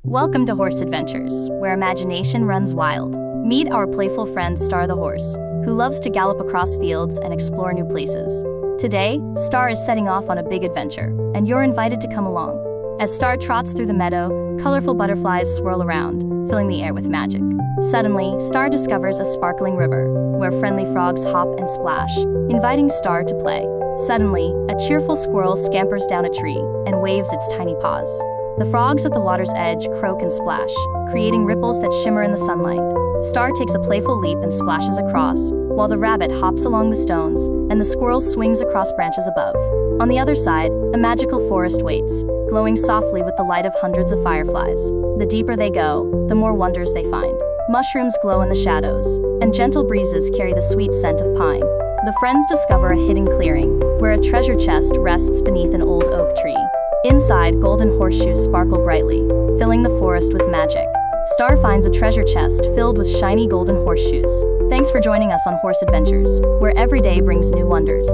Welcome to Horse Adventures, where imagination runs wild. Meet our playful friend Star the horse, who loves to gallop across fields and explore new places. Today, Star is setting off on a big adventure, and you're invited to come along. As Star trots through the meadow, colorful butterflies swirl around, filling the air with magic. Suddenly, Star discovers a sparkling river, where friendly frogs hop and splash, inviting Star to play. Suddenly, a cheerful squirrel scampers down a tree and waves its tiny paws. The frogs at the water's edge croak and splash, creating ripples that shimmer in the sunlight. Star takes a playful leap and splashes across, while the rabbit hops along the stones, and the squirrel swings across branches above. On the other side, a magical forest waits, glowing softly with the light of hundreds of fireflies. The deeper they go, the more wonders they find. Mushrooms glow in the shadows, and gentle breezes carry the sweet scent of pine. The friends discover a hidden clearing, where a treasure chest rests beneath an old oak tree. Inside, golden horseshoes sparkle brightly, filling the forest with magic. Star finds a treasure chest filled with shiny golden horseshoes. Thanks for joining us on Horse Adventures, where every day brings new wonders.